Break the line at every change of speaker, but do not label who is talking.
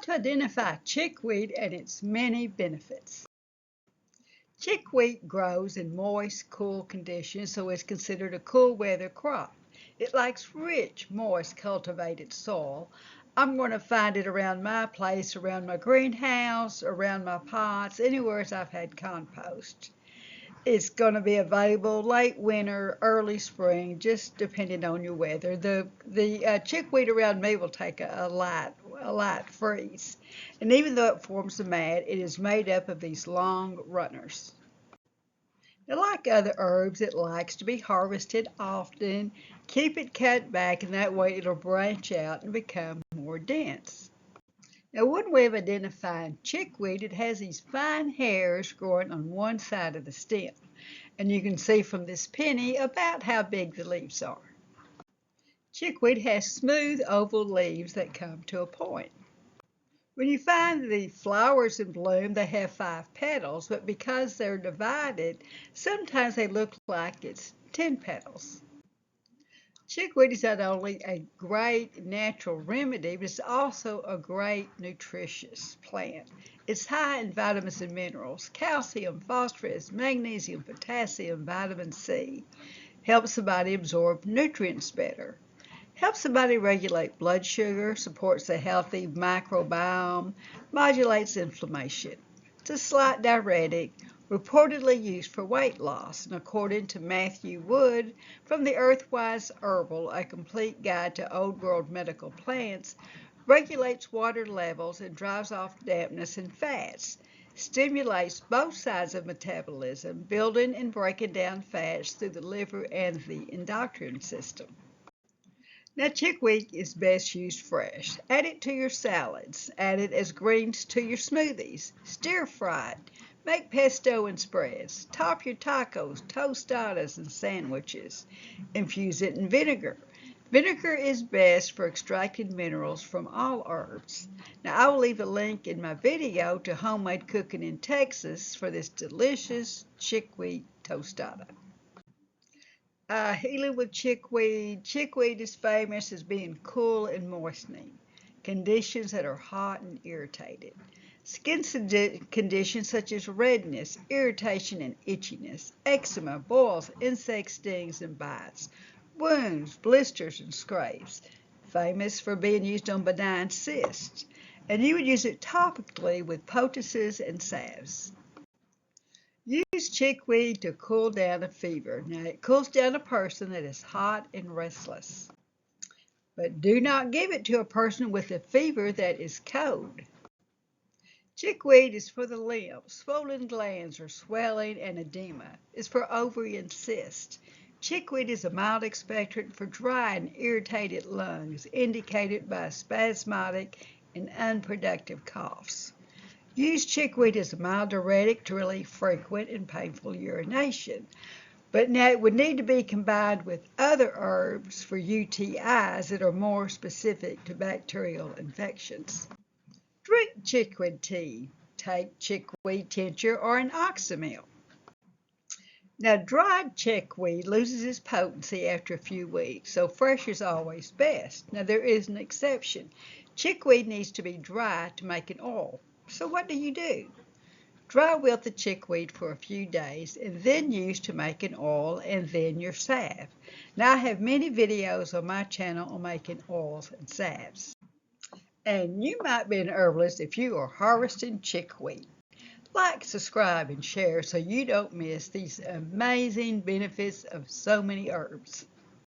to identify chickweed and its many benefits. Chickweed grows in moist, cool conditions, so it's considered a cool weather crop. It likes rich, moist, cultivated soil. I'm going to find it around my place, around my greenhouse, around my pots, anywhere I've had compost. It's going to be available late winter, early spring, just depending on your weather. The chickweed around me will take a light freeze, and even though it forms a mat, it is made up of these long runners. Now, like other herbs, it likes to be harvested often. Keep it cut back, and that way it'll branch out and become more dense. Now, one way of identifying chickweed, it has these fine hairs growing on one side of the stem. And you can see from this penny about how big the leaves are. Chickweed has smooth oval leaves that come to a point. When you find the flowers in bloom, they have 5 petals, but because they're divided, sometimes they look like it's 10 petals. Chickweed is not only a great natural remedy, but it's also a great nutritious plant. It's high in vitamins and minerals, calcium, phosphorus, magnesium, potassium, vitamin C. Helps the body absorb nutrients better. Helps the body regulate blood sugar, supports a healthy microbiome, modulates inflammation. It's a slight diuretic, reportedly used for weight loss, and according to Matthew Wood from the Earthwise Herbal, a complete guide to old world medical plants, regulates water levels and drives off dampness and fats, stimulates both sides of metabolism, building and breaking down fats through the liver and the endocrine system. Now, chickweed is best used fresh. Add it to your salads. Add it as greens to your smoothies. Stir-fry it. Make pesto and spreads. Top your tacos, tostadas, and sandwiches. Infuse it in vinegar. Vinegar is best for extracting minerals from all herbs. Now, I will leave a link in my video to homemade cooking in Texas for this delicious chickweed tostada. Healing with chickweed. Chickweed is famous as being cool and moistening. Conditions that are hot and irritated. Skin conditions such as redness, irritation, and itchiness. Eczema, boils, insect stings, and bites. Wounds, blisters, and scrapes. Famous for being used on benign cysts. And you would use it topically with poultices and salves. Use chickweed to cool down a fever. Now, it cools down a person that is hot and restless. But do not give it to a person with a fever that is cold. Chickweed is for the lymph, swollen glands or swelling and edema. It's for ovary and cysts. Chickweed is a mild expectorant for dry and irritated lungs, indicated by spasmodic and unproductive coughs. Use chickweed as a mild diuretic to relieve frequent and painful urination. But now it would need to be combined with other herbs for UTIs that are more specific to bacterial infections. Drink chickweed tea. Take chickweed tincture or an oxymel. Now, dried chickweed loses its potency after a few weeks, so fresh is always best. Now, there is an exception. Chickweed needs to be dry to make an oil. So what do? Dry wilt the chickweed for a few days and then use to make an oil and then your salve. Now I have many videos on my channel on making oils and salves. And you might be an herbalist if you are harvesting chickweed. Like, subscribe, and share so you don't miss these amazing benefits of so many herbs.